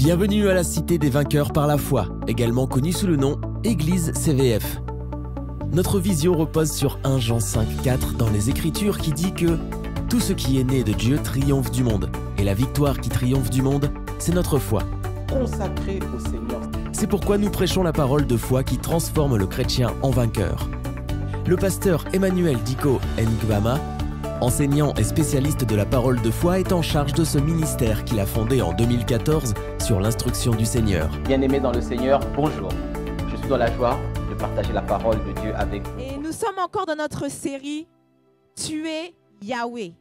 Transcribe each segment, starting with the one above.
Bienvenue à la Cité des Vainqueurs par la foi, également connue sous le nom Église CVF. Notre vision repose sur 1 Jean 5,4 dans les Écritures qui dit que « Tout ce qui est né de Dieu triomphe du monde, et la victoire qui triomphe du monde, c'est notre foi. » Consacré au Seigneur. C'est pourquoi nous prêchons la parole de foi qui transforme le chrétien en vainqueur. Le pasteur Emmanuel Diko Ngwama, enseignant et spécialiste de la parole de foi, est en charge de ce ministère qu'il a fondé en 2014 sur l'instruction du Seigneur. Bien-aimés dans le Seigneur, bonjour. Je suis dans la joie de partager la parole de Dieu avec vous. Et nous sommes encore dans notre série « Tu es Yahweh ».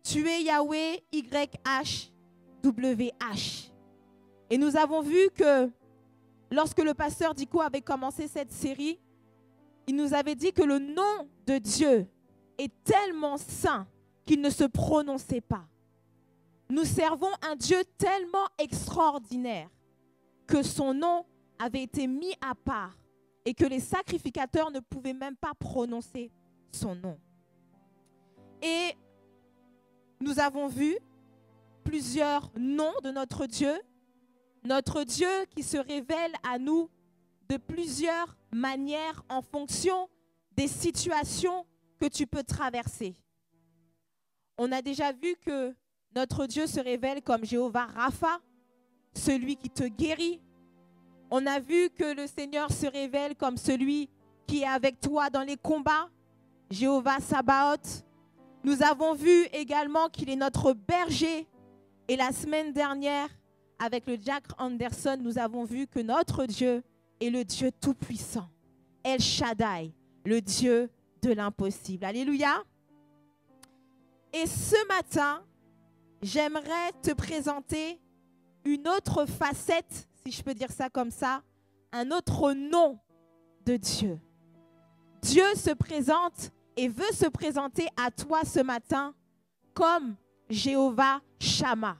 Tu es Yahweh, Y-H-W-H. Et nous avons vu que lorsque le pasteur Diko avait commencé cette série, il nous avait dit que le nom de Dieu est tellement saint qu'il ne se prononçait pas. Nous servons un Dieu tellement extraordinaire que son nom avait été mis à part et que les sacrificateurs ne pouvaient même pas prononcer son nom. Et nous avons vu plusieurs noms de notre Dieu qui se révèle à nous de plusieurs manières en fonction des situations que tu peux traverser. On a déjà vu que notre Dieu se révèle comme Jéhovah Rapha, celui qui te guérit. On a vu que le Seigneur se révèle comme celui qui est avec toi dans les combats, Jéhovah Sabaoth. Nous avons vu également qu'il est notre berger. Et la semaine dernière, avec le Jack Anderson, nous avons vu que notre Dieu est le Dieu tout-puissant. El Shaddai, le Dieu de l'impossible. Alléluia. Et ce matin, j'aimerais te présenter une autre facette, si je peux dire ça comme ça, un autre nom de Dieu. Dieu se présente et veut se présenter à toi ce matin comme Jéhovah Shammah.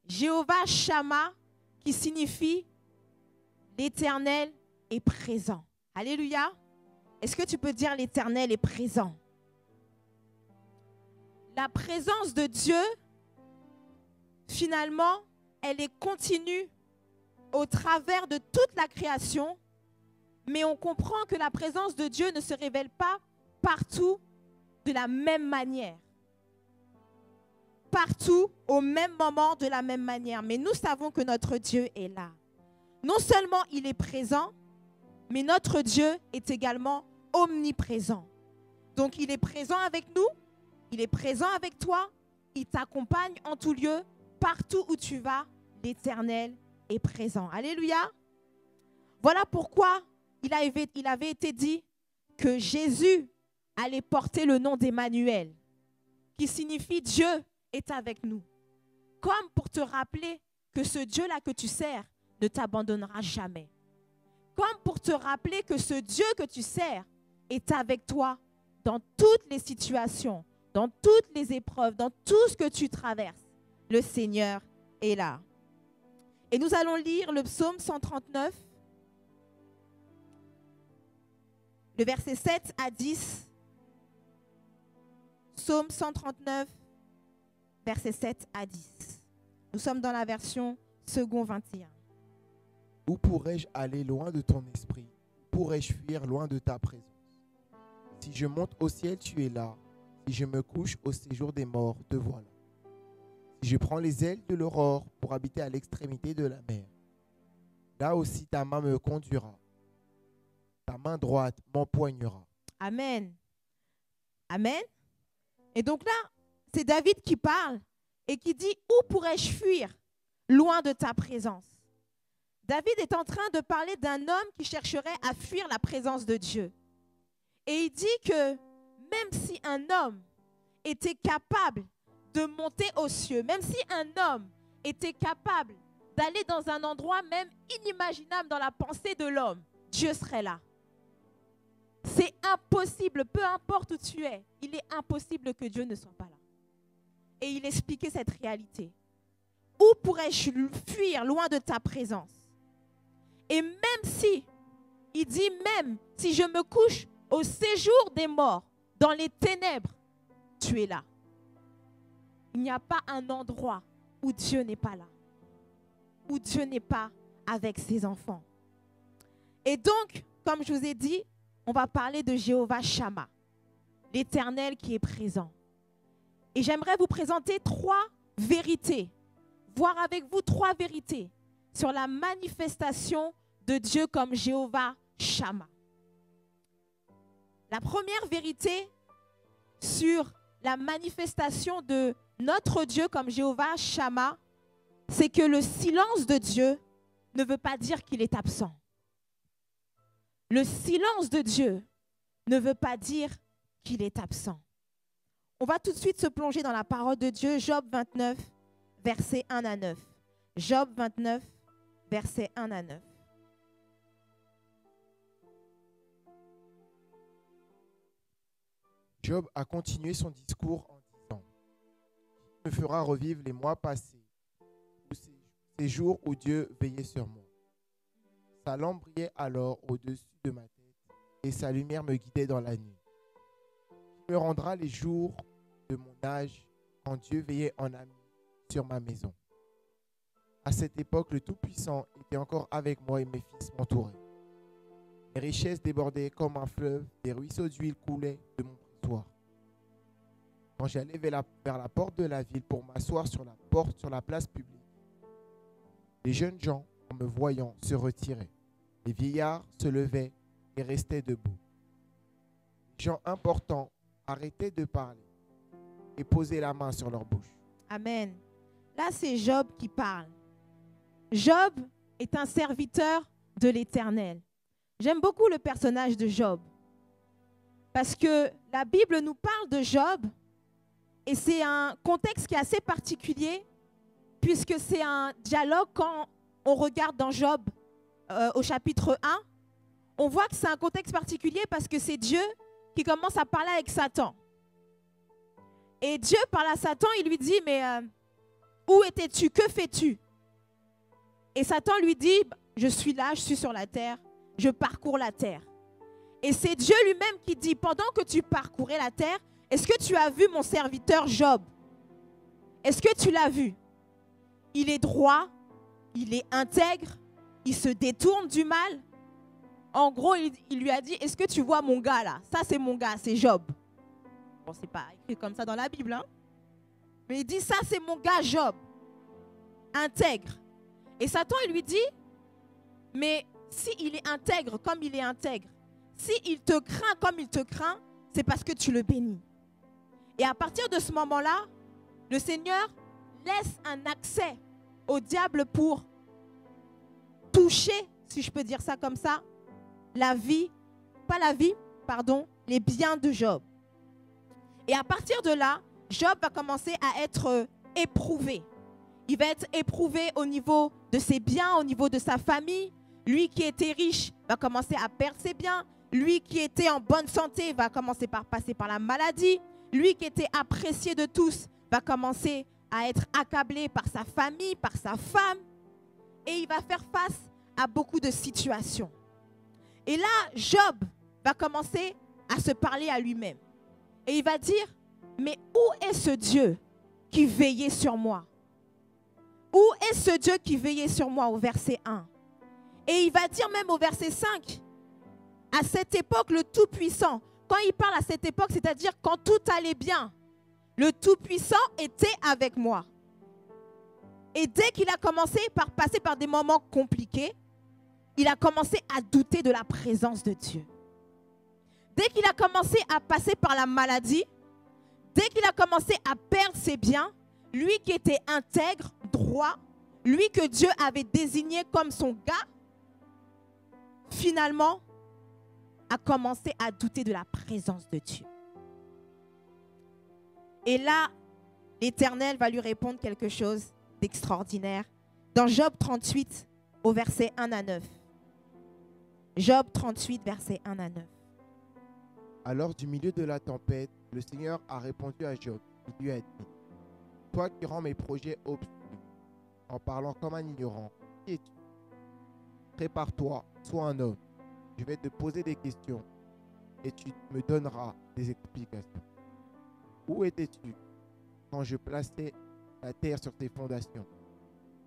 Jéhovah Shammah qui signifie l'Éternel est présent. Alléluia. Est-ce que tu peux dire l'Éternel est présent? La présence de Dieu, finalement, elle est continue au travers de toute la création, mais on comprend que la présence de Dieu ne se révèle pas partout de la même manière. Partout, au même moment, de la même manière. Mais nous savons que notre Dieu est là. Non seulement il est présent, mais notre Dieu est également omniprésent. Donc il est présent avec nous, il est présent avec toi, il t'accompagne en tout lieu, partout où tu vas, l'Éternel est présent. Alléluia. Voilà pourquoi il avait été dit que Jésus allait porter le nom d'Emmanuel, qui signifie Dieu est avec nous. Comme pour te rappeler que ce Dieu-là que tu sers ne t'abandonnera jamais. Comme pour te rappeler que ce Dieu que tu sers est avec toi dans toutes les situations, dans toutes les épreuves, dans tout ce que tu traverses. Le Seigneur est là. Et nous allons lire le psaume 139, le verset 7 à 10. Psaume 139, verset 7 à 10. Nous sommes dans la version second 21. Où pourrais-je aller loin de ton esprit? Pourrais-je fuir loin de ta présence? Si je monte au ciel, tu es là. Si je me couche au séjour des morts, te voilà. Si je prends les ailes de l'aurore pour habiter à l'extrémité de la mer, là aussi ta main me conduira. Ta main droite m'empoignera. Amen. Amen. Et donc là, c'est David qui parle et qui dit « Où pourrais-je fuir loin de ta présence ?» David est en train de parler d'un homme qui chercherait à fuir la présence de Dieu. Et il dit que même si un homme était capable de monter aux cieux, même si un homme était capable d'aller dans un endroit même inimaginable dans la pensée de l'homme, Dieu serait là. C'est impossible, peu importe où tu es, il est impossible que Dieu ne soit pas là. Et il expliquait cette réalité. Où pourrais-je fuir loin de ta présence? Et même si, il dit même si je me couche au séjour des morts, dans les ténèbres, tu es là. Il n'y a pas un endroit où Dieu n'est pas là. où Dieu n'est pas avec ses enfants. Et donc, comme je vous ai dit, on va parler de Jéhovah Shammah, l'Éternel qui est présent. Et j'aimerais vous présenter 3 vérités, voir avec vous 3 vérités sur la manifestation de Dieu comme Jéhovah Shammah. La première vérité sur la manifestation de notre Dieu comme Jéhovah Shammah, c'est que le silence de Dieu ne veut pas dire qu'il est absent. Le silence de Dieu ne veut pas dire qu'il est absent. On va tout de suite se plonger dans la parole de Dieu, Job 29, versets 1 à 9. Job 29, versets 1 à 9. Job a continué son discours en disant: « Qui me fera revivre les mois passés, ou ces jours où Dieu veillait sur moi? Sa lampe brillait alors au-dessus de ma tête, et sa lumière me guidait dans la nuit. Qui me rendra les jours de mon âge, quand Dieu veillait en ami sur ma maison? À cette époque, le Tout-Puissant était encore avec moi et mes fils m'entouraient. Mes richesses débordaient comme un fleuve, des ruisseaux d'huile coulaient de mon prétoire. Quand j'allais vers la porte de la ville pour m'asseoir sur la porte, sur la place publique, les jeunes gens, en me voyant, se retiraient. Les vieillards se levaient et restaient debout. Les gens importants arrêtaient de parler et posaient la main sur leur bouche. Amen. Là, c'est Job qui parle. Job est un serviteur de l'Éternel. J'aime beaucoup le personnage de Job parce que la Bible nous parle de Job et c'est un contexte qui est assez particulier puisque c'est un dialogue quand on regarde dans Job au chapitre 1. On voit que c'est un contexte particulier parce que c'est Dieu qui commence à parler avec Satan. Et Dieu parle à Satan, il lui dit, mais où étais-tu? Que fais-tu? Et Satan lui dit, je suis là, je suis sur la terre, je parcours la terre. Et c'est Dieu lui-même qui dit, pendant que tu parcourais la terre, est-ce que tu as vu mon serviteur Job? Est-ce que tu l'as vu? Il est droit, il est intègre, il se détourne du mal. En gros, il lui a dit, est-ce que tu vois mon gars là? Ça, c'est mon gars, c'est Job. Bon, c'est pas écrit comme ça dans la Bible, hein? Mais il dit, ça, c'est mon gars Job, intègre. Et Satan, il lui dit, mais s'il est intègre comme il est intègre, s'il te craint comme il te craint, c'est parce que tu le bénis. Et à partir de ce moment-là, le Seigneur laisse un accès au diable pour toucher, si je peux dire ça comme ça, les biens de Job. Et à partir de là, Job va commencer à être éprouvé. Il va être éprouvé au niveau de ses biens, au niveau de sa famille. Lui qui était riche va commencer à perdre ses biens. Lui qui était en bonne santé va commencer par passer par la maladie. Lui qui était apprécié de tous va commencer à être accablé par sa famille, par sa femme. Et il va faire face à beaucoup de situations. Et là, Job va commencer à se parler à lui-même. Et il va dire, mais où est ce Dieu qui veillait sur moi? Où est ce Dieu qui veillait sur moi au verset 1? Et il va dire même au verset 5, à cette époque, le Tout-Puissant, quand il parle à cette époque, c'est-à-dire quand tout allait bien, le Tout-Puissant était avec moi. Et dès qu'il a commencé par passer par des moments compliqués, il a commencé à douter de la présence de Dieu. Dès qu'il a commencé à passer par la maladie, dès qu'il a commencé à perdre ses biens, lui qui était intègre, droit, lui que Dieu avait désigné comme son gars, finalement, a commencé à douter de la présence de Dieu. Et là, l'Éternel va lui répondre quelque chose d'extraordinaire. Dans Job 38, au verset 1 à 9. Job 38, verset 1 à 9. Alors, du milieu de la tempête, le Seigneur a répondu à Job. Il lui a dit, toi qui rends mes projets obscurs, en parlant comme un ignorant, qui es-tu? Prépare-toi, sois un homme. Je vais te poser des questions et tu me donneras des explications. Où étais-tu quand je plaçais la terre sur ses fondations?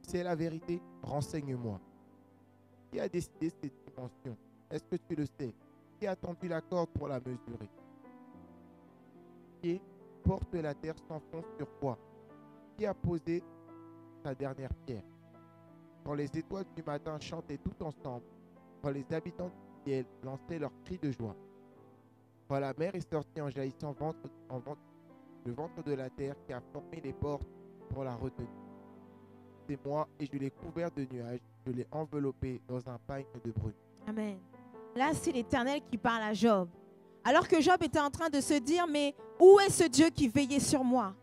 C'est la vérité, renseigne-moi. Qui a décidé cette dimension? Est-ce que tu le sais? Qui a tendu la corde pour la mesurer? Qui porte la terre sans fond sur quoi? Qui a posé sa dernière pierre? Quand les étoiles du matin chantaient tout ensemble, quand les habitants du ciel lançaient leurs cris de joie, quand la mer est sortie en jaillissant le ventre de la terre qui a formé les portes pour la retenir. C'est moi et je l'ai couvert de nuages, je l'ai enveloppé dans un pagne de brume. Amen. Là, c'est l'Éternel qui parle à Job. Alors que Job était en train de se dire, mais où est ce Dieu qui veillait sur moi?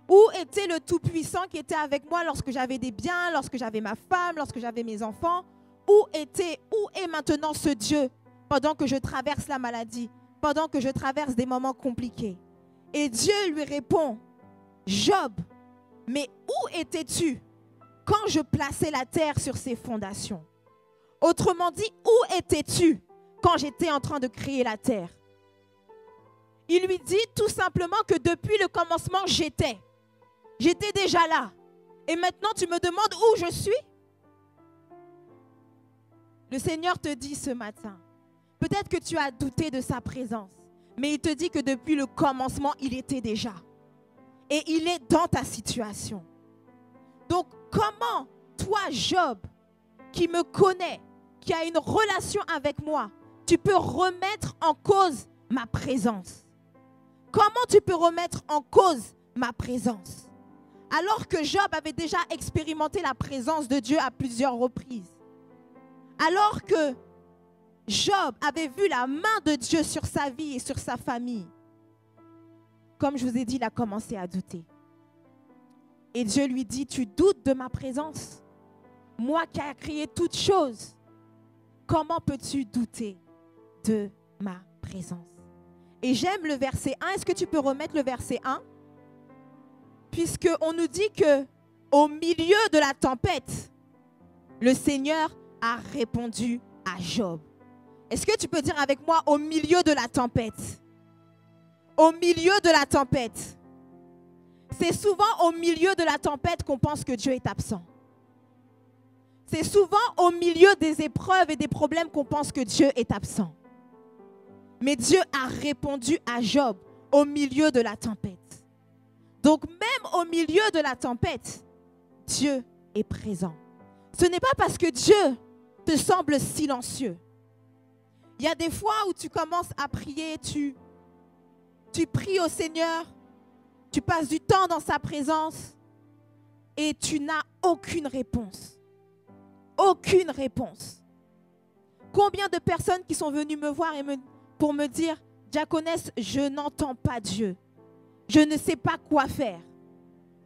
Où était le Tout-Puissant qui était avec moi lorsque j'avais des biens, lorsque j'avais ma femme, lorsque j'avais mes enfants? Où est maintenant ce Dieu pendant que je traverse la maladie, pendant que je traverse des moments compliqués? Et Dieu lui répond, Job, mais où étais-tu quand je plaçais la terre sur ses fondations? Autrement dit, où étais-tu quand j'étais en train de créer la terre? Il lui dit tout simplement que depuis le commencement, j'étais déjà là. Et maintenant, tu me demandes où je suis? Le Seigneur te dit ce matin, peut-être que tu as douté de sa présence, mais il te dit que depuis le commencement, il était déjà. Et il est dans ta situation. Donc, comment toi, Job, qui me connais, qui a une relation avec moi, tu peux remettre en cause ma présence? Comment tu peux remettre en cause ma présence? Alors que Job avait déjà expérimenté la présence de Dieu à plusieurs reprises. Alors que Job avait vu la main de Dieu sur sa vie et sur sa famille. Comme je vous ai dit, il a commencé à douter. Et Dieu lui dit, tu doutes de ma présence? Moi qui ai créé toutes choses, comment peux-tu douter de ma présence? Et j'aime le verset 1. Est-ce que tu peux remettre le verset 1? Puisqu'on nous dit qu'au milieu de la tempête, le Seigneur a répondu à Job. Est-ce que tu peux dire avec moi, au milieu de la tempête? Au milieu de la tempête. C'est souvent au milieu de la tempête qu'on pense que Dieu est absent. C'est souvent au milieu des épreuves et des problèmes qu'on pense que Dieu est absent. Mais Dieu a répondu à Job au milieu de la tempête. Donc même au milieu de la tempête, Dieu est présent. Ce n'est pas parce que Dieu te semble silencieux. Il y a des fois où tu commences à prier, tu pries au Seigneur, tu passes du temps dans sa présence et tu n'as aucune réponse. Aucune réponse. Combien de personnes qui sont venues me voir pour me dire, Diaconesse, je n'entends pas Dieu. Je ne sais pas quoi faire.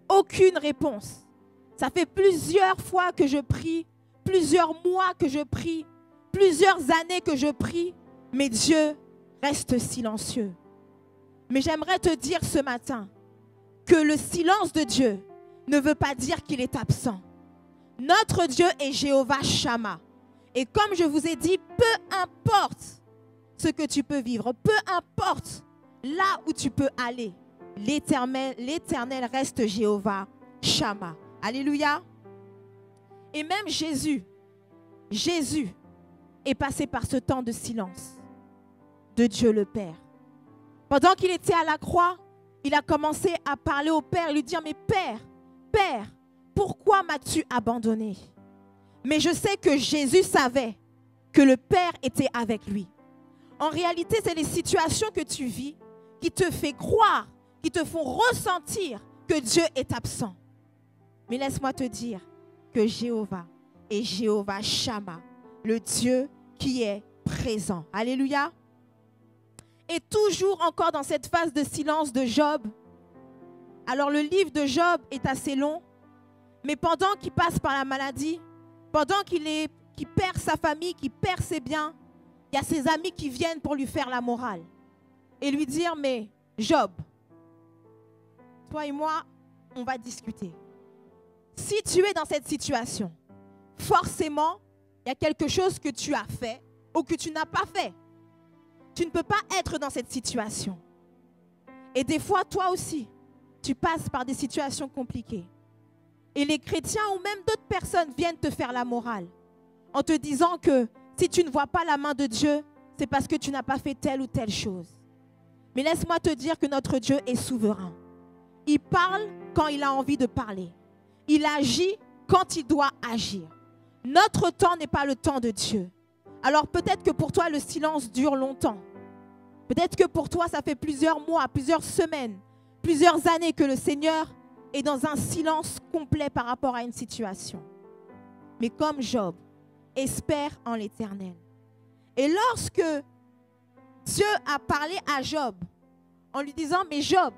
Aucune réponse. Ça fait plusieurs fois que je prie, plusieurs mois que je prie, plusieurs années que je prie, mais Dieu reste silencieux. Mais j'aimerais te dire ce matin que le silence de Dieu ne veut pas dire qu'il est absent. Notre Dieu est Jéhovah Shammah. Et comme je vous ai dit, peu importe ce que tu peux vivre, peu importe là où tu peux aller, l'Éternel reste Jéhovah Shammah. Alléluia. Et même Jésus est passé par ce temps de silence de Dieu le Père. Pendant qu'il était à la croix, il a commencé à parler au Père et lui dire, mais Père, pourquoi m'as-tu abandonné? Mais je sais que Jésus savait que le Père était avec lui. En réalité, c'est les situations que tu vis qui te font croire, qui te font ressentir que Dieu est absent. Mais laisse-moi te dire que Jéhovah est Jéhovah Shammah, le Dieu qui est présent. Alléluia. Et toujours encore dans cette phase de silence de Job. Alors le livre de Job est assez long, mais pendant qu'il passe par la maladie, pendant qu'il perd sa famille, qu'il perd ses biens, il y a ses amis qui viennent pour lui faire la morale et lui dire, mais Job, toi et moi, on va discuter. Si tu es dans cette situation, forcément, il y a quelque chose que tu as fait ou que tu n'as pas fait. Tu ne peux pas être dans cette situation. Et des fois, toi aussi, tu passes par des situations compliquées. Et les chrétiens ou même d'autres personnes viennent te faire la morale en te disant que si tu ne vois pas la main de Dieu, c'est parce que tu n'as pas fait telle ou telle chose. Mais laisse-moi te dire que notre Dieu est souverain. Il parle quand il a envie de parler. Il agit quand il doit agir. Notre temps n'est pas le temps de Dieu. Alors peut-être que pour toi, le silence dure longtemps. Peut-être que pour toi, ça fait plusieurs mois, plusieurs semaines, plusieurs années que le Seigneur est dans un silence complet par rapport à une situation. Mais comme Job, espère en l'Éternel. Et lorsque Dieu a parlé à Job en lui disant, mais Job,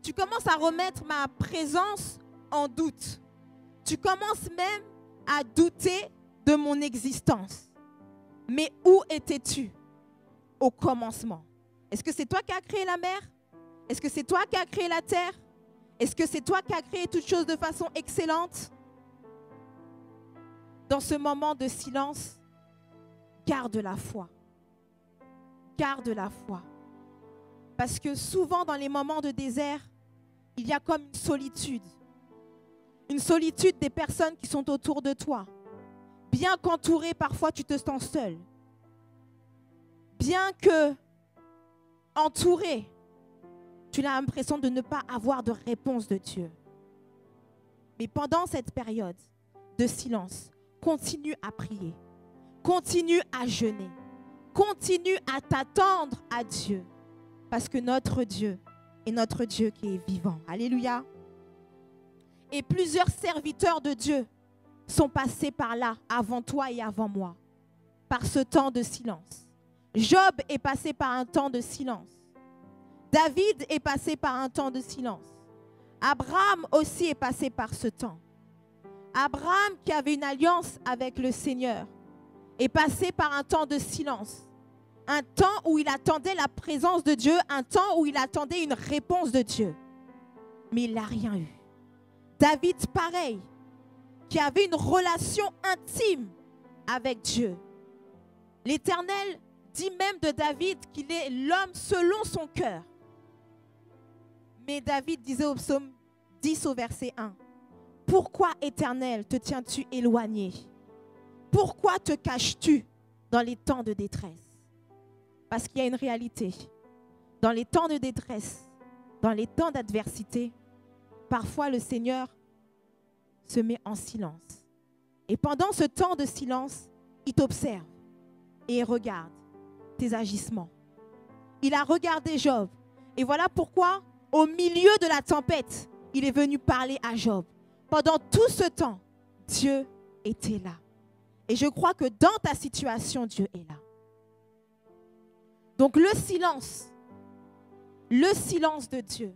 tu commences à remettre ma présence en doute. Tu commences même à douter de mon existence. Mais où étais-tu au commencement? Est-ce que c'est toi qui as créé la mer? Est-ce que c'est toi qui as créé la terre? Est-ce que c'est toi qui as créé toutes choses de façon excellente? Dans ce moment de silence, garde la foi. Garde la foi. Parce que souvent dans les moments de désert, il y a comme une solitude. Une solitude des personnes qui sont autour de toi. Bien qu'entouré, parfois tu te sens seul. Bien que entouré, tu as l'impression de ne pas avoir de réponse de Dieu. Mais pendant cette période de silence, continue à prier. Continue à jeûner. Continue à t'attendre à Dieu. Parce que notre Dieu est notre Dieu qui est vivant. Alléluia. Et plusieurs serviteurs de Dieu sont passés par là, avant toi et avant moi, par ce temps de silence. Job est passé par un temps de silence. David est passé par un temps de silence. Abraham aussi est passé par ce temps. Abraham, qui avait une alliance avec le Seigneur, est passé par un temps de silence. Un temps où il attendait la présence de Dieu, un temps où il attendait une réponse de Dieu. Mais il n'a rien eu. David, pareil, qui avait une relation intime avec Dieu. L'Éternel dit même de David qu'il est l'homme selon son cœur. Mais David disait au psaume 10 au verset 1, « Pourquoi, Éternel, te tiens-tu éloigné? Pourquoi te caches-tu dans les temps de détresse ?» Parce qu'il y a une réalité. Dans les temps de détresse, dans les temps d'adversité, parfois le Seigneur se met en silence. Et pendant ce temps de silence, il t'observe et il regarde tes agissements. Il a regardé Job. Et voilà pourquoi, au milieu de la tempête, il est venu parler à Job. Pendant tout ce temps, Dieu était là. Et je crois que dans ta situation, Dieu est là. Donc le silence de Dieu,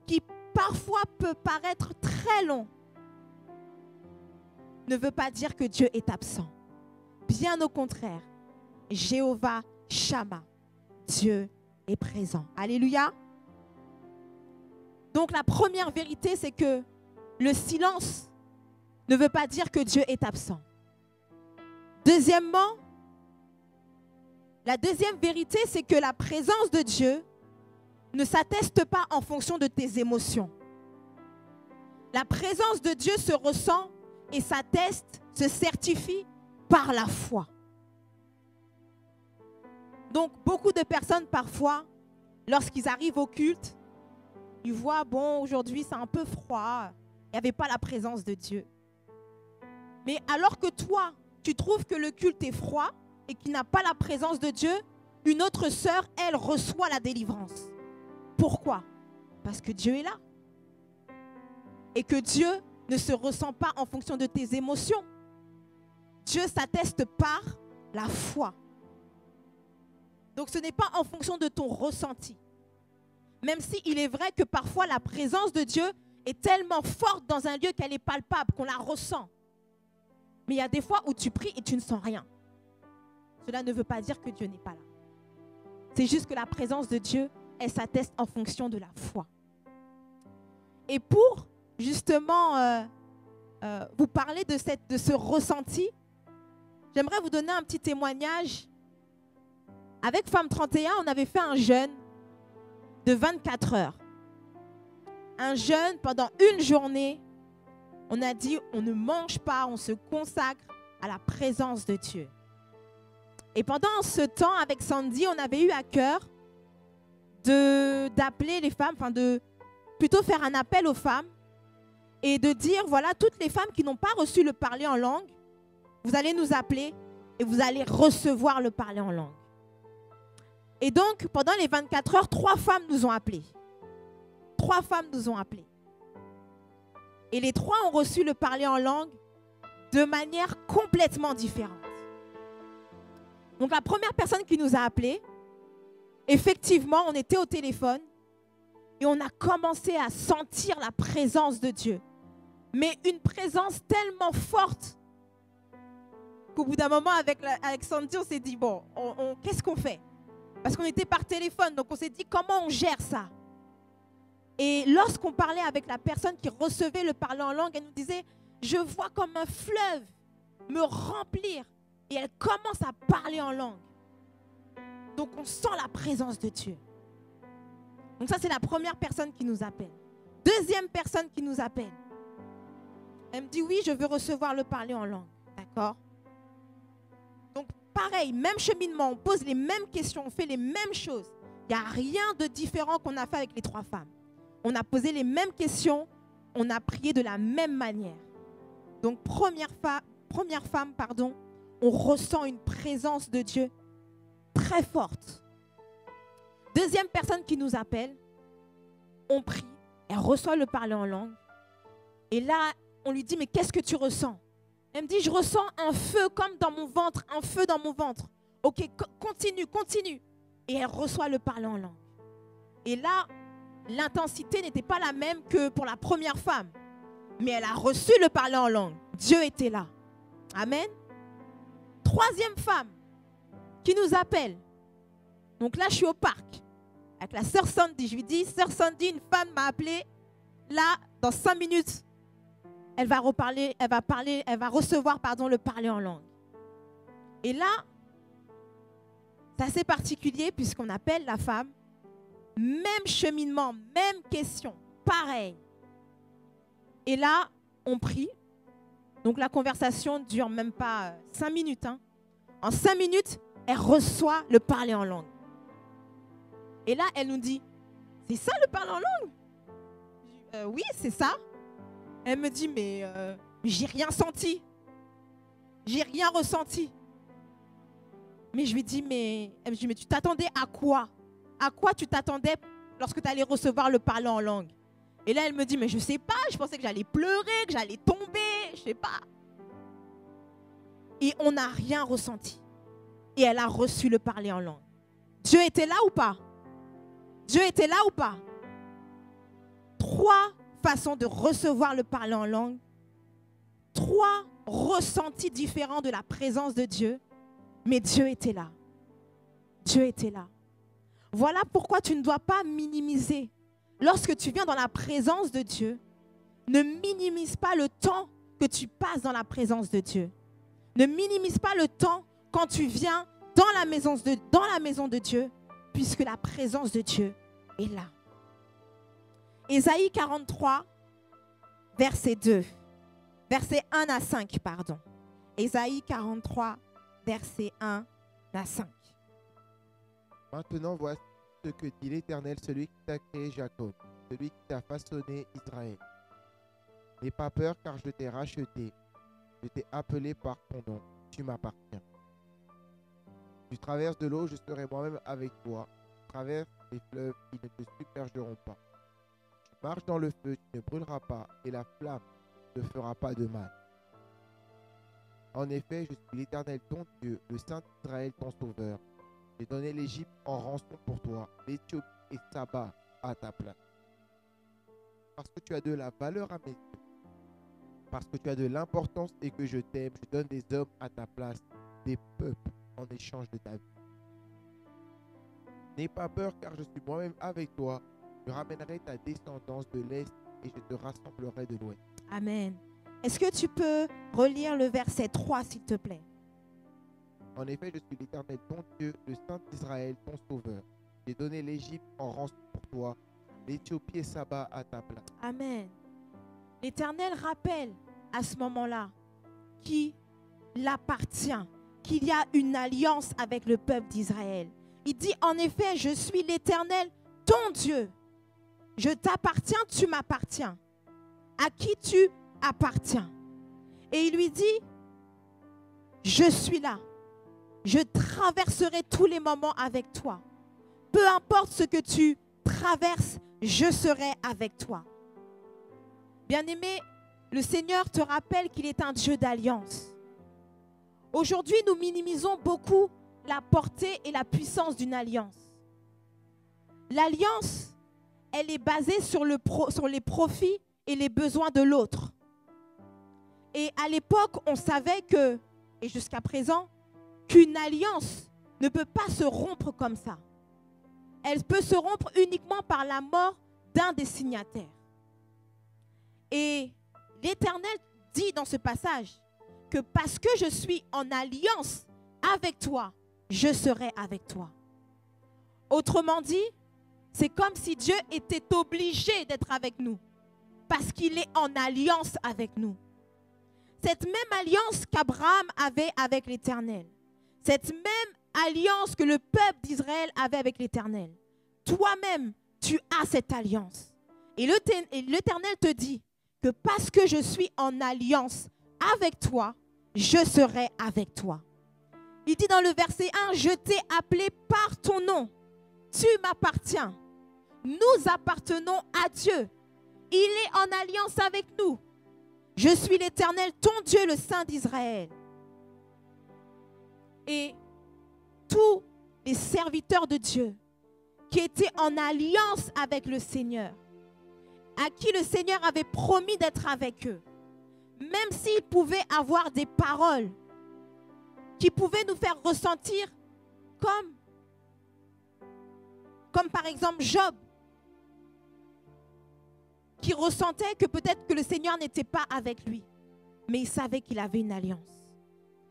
qui parfois peut paraître très long, ne veut pas dire que Dieu est absent. Bien au contraire, Jéhovah Shammah, Dieu est présent. Alléluia. Donc la première vérité, c'est que le silence ne veut pas dire que Dieu est absent. Deuxièmement, la deuxième vérité, c'est que la présence de Dieu ne s'atteste pas en fonction de tes émotions. La présence de Dieu se ressent et s'atteste, se certifie par la foi. Donc, beaucoup de personnes, parfois, lorsqu'ils arrivent au culte, ils voient, bon, aujourd'hui, c'est un peu froid. Il n'y avait pas la présence de Dieu. Mais alors que toi, tu trouves que le culte est froid et qu'il n'a pas la présence de Dieu, une autre sœur, elle, reçoit la délivrance. Pourquoi? Parce que Dieu est là. Et que Dieu ne se ressent pas en fonction de tes émotions. Dieu s'atteste par la foi. Donc ce n'est pas en fonction de ton ressenti. Même s'il est vrai que parfois la présence de Dieu est tellement forte dans un lieu qu'elle est palpable, qu'on la ressent. Mais il y a des fois où tu pries et tu ne sens rien. Cela ne veut pas dire que Dieu n'est pas là. C'est juste que la présence de Dieu, elle s'atteste en fonction de la foi. Et pour justement vous parler de ce ressenti, j'aimerais vous donner un petit témoignage. Avec Femmes 31, on avait fait un jeûne de 24 heures. Un jeûne pendant une journée. On a dit, on ne mange pas, on se consacre à la présence de Dieu. Et pendant ce temps, avec Sandy, on avait eu à cœur d'appeler les femmes, enfin de plutôt faire un appel aux femmes et de dire, voilà, toutes les femmes qui n'ont pas reçu le parler en langue, vous allez nous appeler et vous allez recevoir le parler en langue. Et donc, pendant les 24 heures, 3 femmes nous ont appelés. 3 femmes nous ont appelés. Et les 3 ont reçu le parler en langue de manière complètement différente. Donc, la première personne qui nous a appelés, effectivement, on était au téléphone et on a commencé à sentir la présence de Dieu. Mais une présence tellement forte qu'au bout d'un moment, avec Sandy, on s'est dit, bon, qu'est-ce qu'on fait? Parce qu'on était par téléphone, donc on s'est dit, comment on gère ça? Et lorsqu'on parlait avec la personne qui recevait le parler en langue, elle nous disait, je vois comme un fleuve me remplir. Et elle commence à parler en langue. Donc on sent la présence de Dieu. Donc ça, c'est la première personne qui nous appelle. Deuxième personne qui nous appelle. Elle me dit, oui, je veux recevoir le parler en langue. D'accord? Donc pareil, même cheminement, on pose les mêmes questions, on fait les mêmes choses. Il n'y a rien de différent qu'on a fait avec les 3 femmes. On a posé les mêmes questions, on a prié de la même manière. Donc première femme, on ressent une présence de Dieu très forte. Deuxième personne qui nous appelle, on prie, elle reçoit le parler en langue. Et là, on lui dit, mais qu'est-ce que tu ressens? Elle me dit, je ressens un feu comme dans mon ventre, un feu dans mon ventre. Ok, continue, continue. Et elle reçoit le parler en langue. Et là, l'intensité n'était pas la même que pour la première femme. Mais elle a reçu le parler en langue. Dieu était là. Amen. Troisième femme qui nous appelle. Donc là, je suis au parc avec la sœur Sandy. Je lui dis, sœur Sandy, une femme m'a appelé. Là, dans 5 minutes, elle va recevoir le parler en langue. Et là, c'est assez particulier puisqu'on appelle la femme. Même cheminement, même question, pareil. Et là, on prie. Donc la conversation ne dure même pas 5 minutes. Hein. En 5 minutes, elle reçoit le parler en langue. Et là, elle nous dit, c'est ça le parler en langue? Oui, c'est ça. Elle me dit, mais j'ai rien senti. J'ai rien ressenti. Mais je lui dis, mais tu t'attendais à quoi? À quoi tu t'attendais lorsque tu allais recevoir le parler en langue? Et là, elle me dit, mais je ne sais pas, je pensais que j'allais pleurer, que j'allais tomber, je ne sais pas. Et on n'a rien ressenti. Et elle a reçu le parler en langue. Dieu était là ou pas? Dieu était là ou pas? 3 façons de recevoir le parler en langue. 3 ressentis différents de la présence de Dieu. Mais Dieu était là. Dieu était là. Voilà pourquoi tu ne dois pas minimiser. Lorsque tu viens dans la présence de Dieu, ne minimise pas le temps que tu passes dans la présence de Dieu. Ne minimise pas le temps quand tu viens dans la maison de Dieu, puisque la présence de Dieu est là. Ésaïe 43, verset 2. Verset 1 à 5, pardon. Ésaïe 43, verset 1 à 5. Maintenant, voici ce que dit l'Éternel, celui qui t'a créé Jacob, celui qui t'a façonné Israël. N'aie pas peur, car je t'ai racheté. Je t'ai appelé par ton nom. Tu m'appartiens. Tu traverses de l'eau, je serai moi-même avec toi. Tu traverses les fleuves, ils ne te submergeront pas. Tu marches dans le feu, tu ne brûleras pas, et la flamme ne te fera pas de mal. En effet, je suis l'Éternel ton Dieu, le Saint d'Israël ton Sauveur. J'ai donné l'Égypte en rançon pour toi, l'Éthiopie et Saba à ta place. Parce que tu as de la valeur à mes yeux, parce que tu as de l'importance et que je t'aime, je donne des hommes à ta place, des peuples en échange de ta vie. N'aie pas peur, car je suis moi-même avec toi. Je ramènerai ta descendance de l'Est et je te rassemblerai de l'Ouest. Amen. Est-ce que tu peux relire le verset 3, s'il te plaît? En effet, je suis l'Éternel, ton Dieu, le Saint d'Israël, ton Sauveur. J'ai donné l'Égypte en rançon pour toi, l'Éthiopie et Saba à ta place. Amen. l'Éternel rappelle à ce moment-là qu'il appartient, qu'il y a une alliance avec le peuple d'Israël. Il dit, en effet, je suis l'Éternel, ton Dieu. Je t'appartiens, tu m'appartiens. À qui tu appartiens? Et il lui dit, je suis là. Je traverserai tous les moments avec toi. Peu importe ce que tu traverses, je serai avec toi. Bien-aimé, le Seigneur te rappelle qu'il est un Dieu d'alliance. Aujourd'hui, nous minimisons beaucoup la portée et la puissance d'une alliance. L'alliance, elle est basée sur les profits et les besoins de l'autre. Et à l'époque, on savait que, et jusqu'à présent, qu'une alliance ne peut pas se rompre comme ça. Elle peut se rompre uniquement par la mort d'un des signataires. Et l'Éternel dit dans ce passage que parce que je suis en alliance avec toi, je serai avec toi. Autrement dit, c'est comme si Dieu était obligé d'être avec nous parce qu'il est en alliance avec nous. Cette même alliance qu'Abraham avait avec l'Éternel, cette même alliance que le peuple d'Israël avait avec l'Éternel, toi-même, tu as cette alliance. Et l'Éternel te dit que parce que je suis en alliance avec toi, je serai avec toi. Il dit dans le verset 1, je t'ai appelé par ton nom. Tu m'appartiens. Nous appartenons à Dieu. Il est en alliance avec nous. Je suis l'Éternel, ton Dieu, le Saint d'Israël. Et tous les serviteurs de Dieu qui étaient en alliance avec le Seigneur, à qui le Seigneur avait promis d'être avec eux, même s'ils pouvaient avoir des paroles qui pouvaient nous faire ressentir comme par exemple Job, qui ressentait que peut-être que le Seigneur n'était pas avec lui, mais il savait qu'il avait une alliance.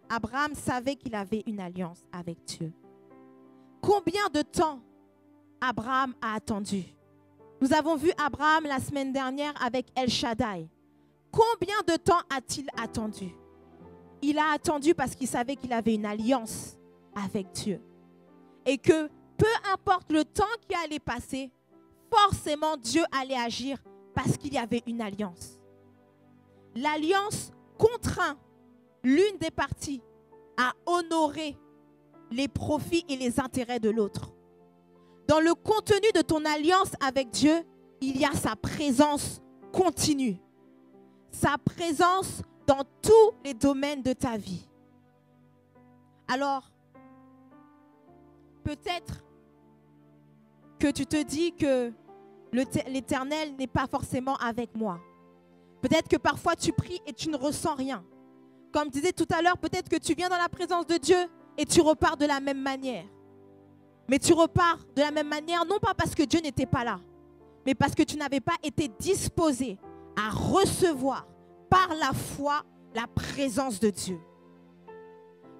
Abraham savait qu'il avait une alliance avec Dieu. Combien de temps Abraham a attendu? Nous avons vu Abraham la semaine dernière avec El Shaddai. Combien de temps a-t-il attendu? Il a attendu parce qu'il savait qu'il avait une alliance avec Dieu. Et que peu importe le temps qui allait passer, forcément Dieu allait agir parce qu'il y avait une alliance. L'alliance contraint l'une des parties à honorer les profits et les intérêts de l'autre. Dans le contenu de ton alliance avec Dieu, il y a sa présence continue. Sa présence dans tous les domaines de ta vie. Alors, peut-être que tu te dis que l'Éternel n'est pas forcément avec moi. Peut-être que parfois tu pries et tu ne ressens rien. Comme je disais tout à l'heure, peut-être que tu viens dans la présence de Dieu et tu repars de la même manière. Mais tu repars de la même manière, non pas parce que Dieu n'était pas là, mais parce que tu n'avais pas été disposé à recevoir par la foi la présence de Dieu.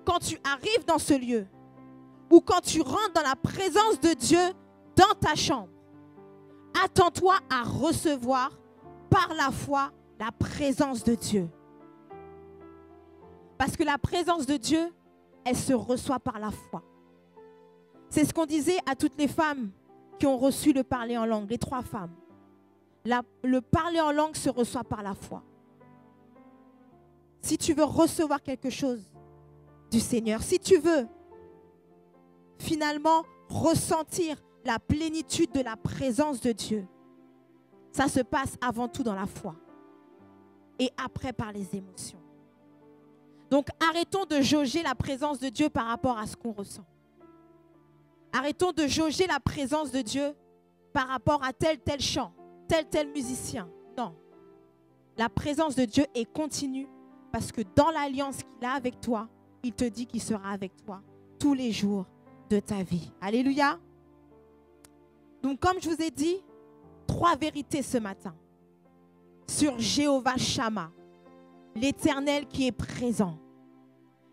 Quand tu arrives dans ce lieu, ou quand tu rentres dans la présence de Dieu dans ta chambre, attends-toi à recevoir par la foi la présence de Dieu. Parce que la présence de Dieu, elle se reçoit par la foi. C'est ce qu'on disait à toutes les femmes qui ont reçu le parler en langue, les 3 femmes. Le parler en langue se reçoit par la foi. Si tu veux recevoir quelque chose du Seigneur, si tu veux finalement ressentir la plénitude de la présence de Dieu, ça se passe avant tout dans la foi et après par les émotions. Donc arrêtons de jauger la présence de Dieu par rapport à ce qu'on ressent. Arrêtons de jauger la présence de Dieu par rapport à tel chant, tel musicien. Non. La présence de Dieu est continue parce que dans l'alliance qu'il a avec toi, il te dit qu'il sera avec toi tous les jours de ta vie. Alléluia. Donc comme je vous ai dit, 3 vérités ce matin sur Jéhovah Shammah, l'Éternel qui est présent.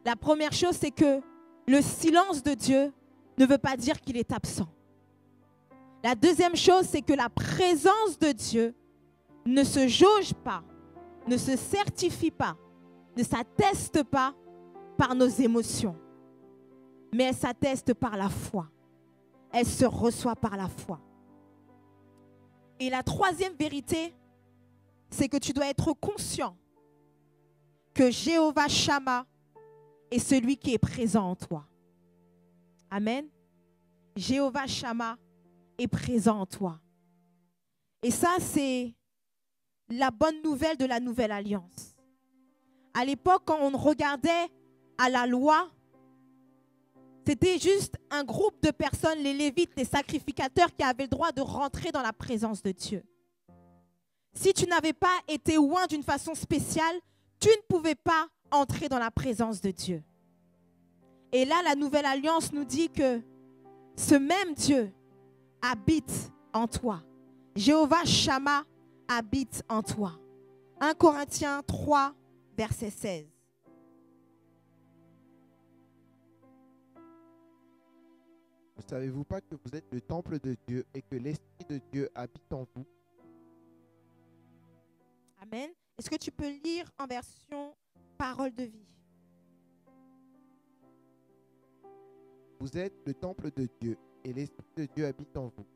La première chose, c'est que le silence de Dieu ne veut pas dire qu'il est absent. La deuxième chose, c'est que la présence de Dieu ne se jauge pas ne se certifie pas, ne s'atteste pas par nos émotions, mais elle s'atteste par la foi. Elle se reçoit par la foi. Et la troisième vérité, c'est que tu dois être conscient que Jéhovah Shammah est celui qui est présent en toi. Amen. Jéhovah Shammah est présent en toi. Et ça, c'est la bonne nouvelle de la nouvelle alliance. À l'époque, quand on regardait à la loi, c'était juste un groupe de personnes, les Lévites, les sacrificateurs, qui avaient le droit de rentrer dans la présence de Dieu. Si tu n'avais pas été oint d'une façon spéciale, tu ne pouvais pas entrer dans la présence de Dieu. Et là, la nouvelle alliance nous dit que ce même Dieu habite en toi. Jéhovah Shammah habite en toi. 1 Corinthiens 3, verset 16. Ne savez-vous pas que vous êtes le temple de Dieu et que l'Esprit de Dieu habite en vous? Amen. Est-ce que tu peux lire en version parole de vie? Vous êtes le temple de Dieu et l'Esprit de Dieu habite en vous.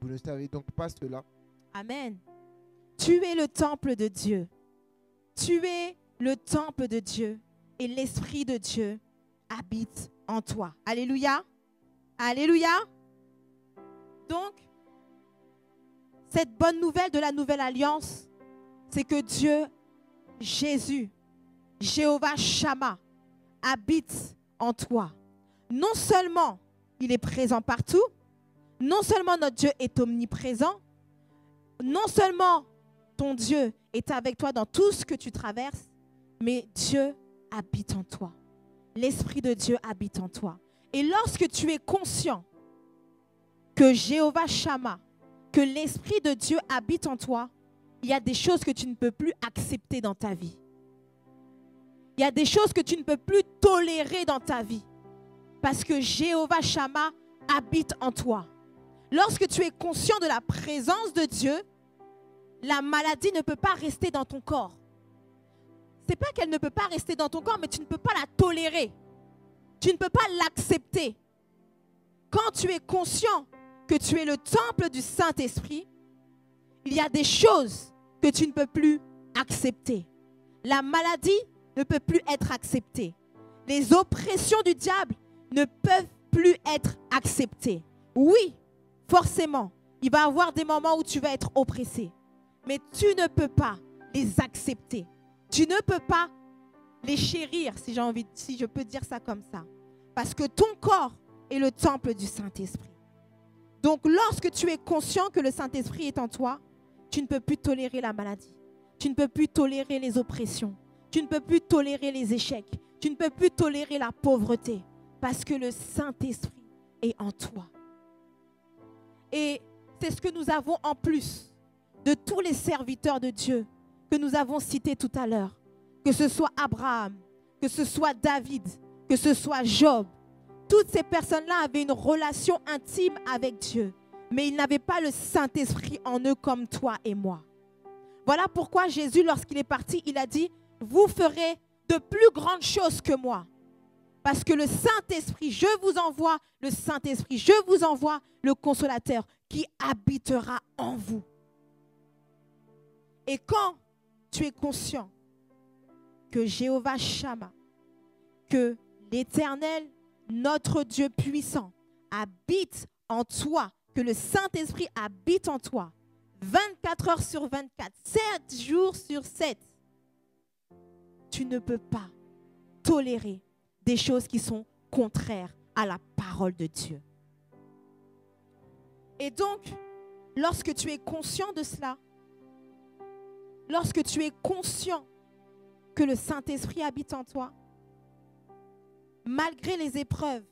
Vous ne savez donc pas cela? Amen. Tu es le temple de Dieu. Tu es le temple de Dieu et l'Esprit de Dieu habite en toi. Alléluia. Alléluia. Donc, cette bonne nouvelle de la nouvelle alliance, c'est que Dieu, Jésus, Jéhovah Shammah, habite en toi. Non seulement il est présent partout, non seulement notre Dieu est omniprésent, non seulement ton Dieu est avec toi dans tout ce que tu traverses, mais Dieu habite en toi. L'Esprit de Dieu habite en toi. Et lorsque tu es conscient que Jéhovah Shammah, que l'Esprit de Dieu habite en toi, il y a des choses que tu ne peux plus accepter dans ta vie. Il y a des choses que tu ne peux plus tolérer dans ta vie. Parce que Jéhovah Shammah habite en toi. Lorsque tu es conscient de la présence de Dieu, la maladie ne peut pas rester dans ton corps. Ce n'est pas qu'elle ne peut pas rester dans ton corps, mais tu ne peux pas la tolérer. Tu ne peux pas l'accepter. Quand tu es conscient que tu es le temple du Saint-Esprit, il y a des choses que tu ne peux plus accepter. La maladie ne peut plus être acceptée. Les oppressions du diable ne peuvent plus être acceptées. Oui, forcément, il va y avoir des moments où tu vas être oppressé. Mais tu ne peux pas les accepter. Tu ne peux pas les chérir, si je peux dire ça comme ça. Parce que ton corps est le temple du Saint-Esprit. Donc, lorsque tu es conscient que le Saint-Esprit est en toi, tu ne peux plus tolérer la maladie. Tu ne peux plus tolérer les oppressions. Tu ne peux plus tolérer les échecs. Tu ne peux plus tolérer la pauvreté. Parce que le Saint-Esprit est en toi. Et c'est ce que nous avons en plus de tous les serviteurs de Dieu que nous avons cités tout à l'heure. Que ce soit Abraham, que ce soit David, que ce soit Job. Toutes ces personnes-là avaient une relation intime avec Dieu. Mais ils n'avaient pas le Saint-Esprit en eux comme toi et moi. Voilà pourquoi Jésus, lorsqu'il est parti, il a dit, vous ferez de plus grandes choses que moi. Parce que le Saint-Esprit, je vous envoie le Saint-Esprit, je vous envoie le Consolateur qui habitera en vous. Et quand tu es conscient que Jéhovah Shammah, que l'Éternel, notre Dieu puissant, habite en toi, que le Saint-Esprit habite en toi, 24 heures sur 24, 7 jours sur 7, tu ne peux pas tolérer des choses qui sont contraires à la parole de Dieu. Et donc, lorsque tu es conscient de cela, lorsque tu es conscient que le Saint-Esprit habite en toi, malgré les épreuves,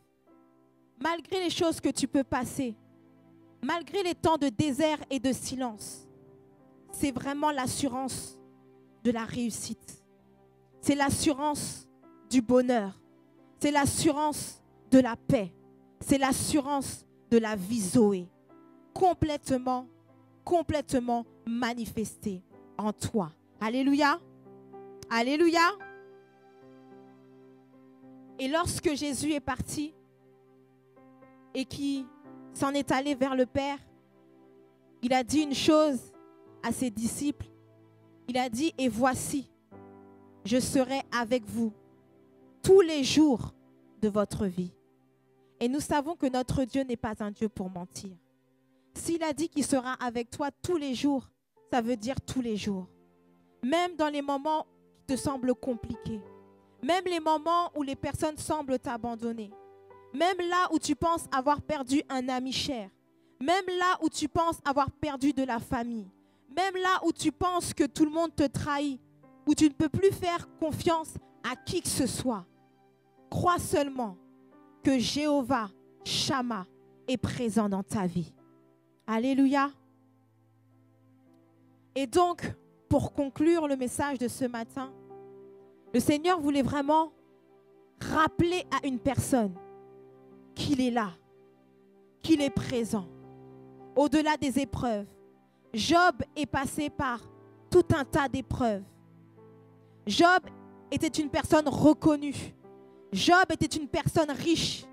malgré les choses que tu peux passer, malgré les temps de désert et de silence, c'est vraiment l'assurance de la réussite. C'est l'assurance du bonheur. C'est l'assurance de la paix. C'est l'assurance de la vie Zoé. Complètement manifestée en toi. Alléluia. Alléluia. Et lorsque Jésus est parti et qu'il s'en est allé vers le Père, il a dit une chose à ses disciples. Il a dit, et voici, je serai avec vous tous les jours de votre vie. Et nous savons que notre Dieu n'est pas un Dieu pour mentir. S'il a dit qu'il sera avec toi tous les jours, ça veut dire tous les jours. Même dans les moments qui te semblent compliqués, même les moments où les personnes semblent t'abandonner, même là où tu penses avoir perdu un ami cher, même là où tu penses avoir perdu de la famille, même là où tu penses que tout le monde te trahit, où tu ne peux plus faire confiance à qui que ce soit, crois seulement que Jéhovah Shammah est présent dans ta vie. Alléluia. Et donc, pour conclure le message de ce matin, le Seigneur voulait vraiment rappeler à une personne qu'il est là, qu'il est présent, au-delà des épreuves. Job est passé par tout un tas d'épreuves. Job était une personne reconnue. Job était une personne riche.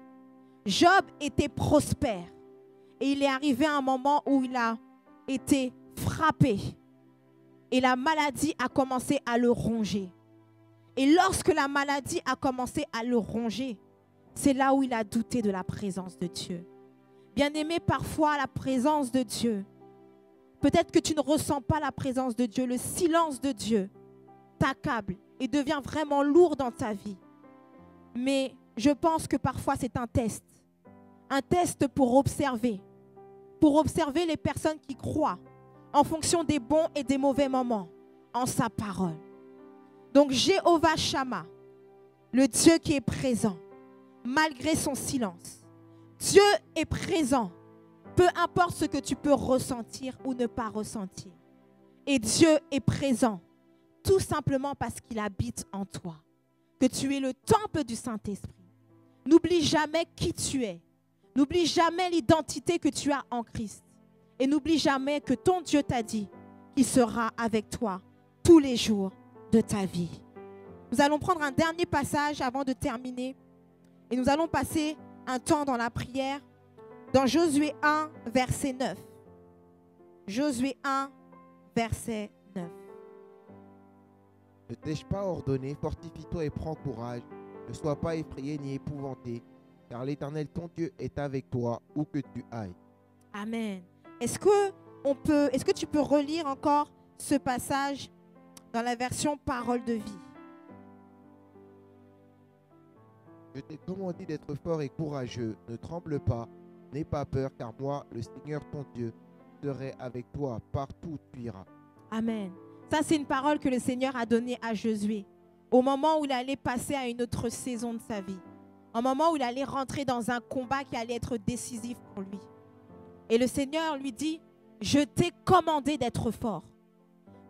Job était prospère. Et il est arrivé à un moment où il a été frappé. Et la maladie a commencé à le ronger. Et lorsque la maladie a commencé à le ronger, c'est là où il a douté de la présence de Dieu. Bien-aimé, parfois la présence de Dieu, peut-être que tu ne ressens pas la présence de Dieu, le silence de Dieu t'accable et devient vraiment lourd dans ta vie. Mais je pense que parfois c'est un test pour observer les personnes qui croient en fonction des bons et des mauvais moments en sa parole. Donc Jéhovah Shammah, le Dieu qui est présent, malgré son silence. Dieu est présent, peu importe ce que tu peux ressentir ou ne pas ressentir. Et Dieu est présent, tout simplement parce qu'il habite en toi, que tu es le temple du Saint-Esprit. N'oublie jamais qui tu es. N'oublie jamais l'identité que tu as en Christ. Et n'oublie jamais que ton Dieu t'a dit qu'il sera avec toi tous les jours de ta vie. Nous allons prendre un dernier passage avant de terminer. Et nous allons passer un temps dans la prière dans Josué 1, verset 9. Josué 1, verset 9. Ne t'ai-je pas ordonné, fortifie-toi et prends courage, ne sois pas effrayé ni épouvanté, car l'Éternel ton Dieu est avec toi où que tu ailles. Amen. Est-ce que tu peux relire encore ce passage dans la version Parole de vie? Je t'ai commandé d'être fort et courageux, ne tremble pas, n'aie pas peur, car moi, le Seigneur ton Dieu, serai avec toi partout où tu iras. Amen. Ça, c'est une parole que le Seigneur a donnée à Josué au moment où il allait passer à une autre saison de sa vie. Au moment où il allait rentrer dans un combat qui allait être décisif pour lui. Et le Seigneur lui dit, je t'ai commandé d'être fort.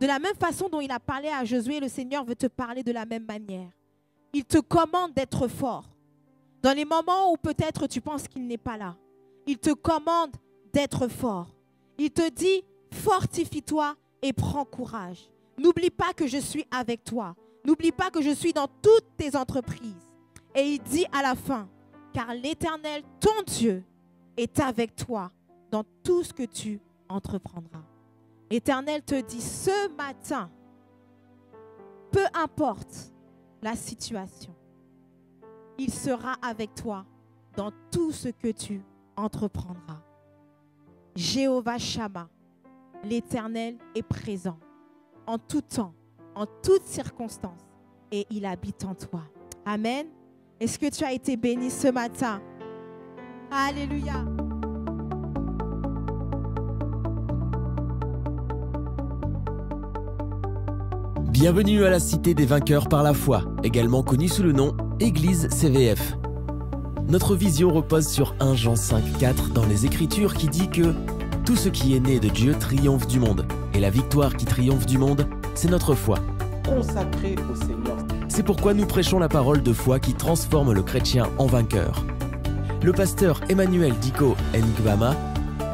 De la même façon dont il a parlé à Josué, le Seigneur veut te parler de la même manière. Il te commande d'être fort. Dans les moments où peut-être tu penses qu'il n'est pas là, il te commande d'être fort. Il te dit, fortifie-toi et prends courage. N'oublie pas que je suis avec toi. N'oublie pas que je suis dans toutes tes entreprises. Et il dit à la fin, car l'Éternel, ton Dieu, est avec toi dans tout ce que tu entreprendras. L'Éternel te dit ce matin, peu importe la situation, il sera avec toi dans tout ce que tu entreprendras. Jéhovah Shammah, l'Éternel est présent en tout temps, en toutes circonstances, et il habite en toi. Amen. Est-ce que tu as été béni ce matin? Alléluia. Bienvenue à la Cité des Vainqueurs par la foi, également connue sous le nom Église CVF. Notre vision repose sur 1 Jean 5,4 dans les Écritures qui dit que tout ce qui est né de Dieu triomphe du monde. Et la victoire qui triomphe du monde, c'est notre foi. Consacré au Seigneur. C'est pourquoi nous prêchons la parole de foi qui transforme le chrétien en vainqueur. Le pasteur Emmanuel Diko Ngbama,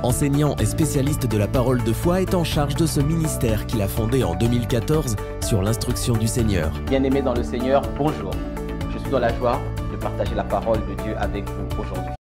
enseignant et spécialiste de la parole de foi, est en charge de ce ministère qu'il a fondé en 2014 sur sur l'instruction du Seigneur. Bien-aimés dans le Seigneur, bonjour. Je suis dans la joie de partager la parole de Dieu avec vous aujourd'hui.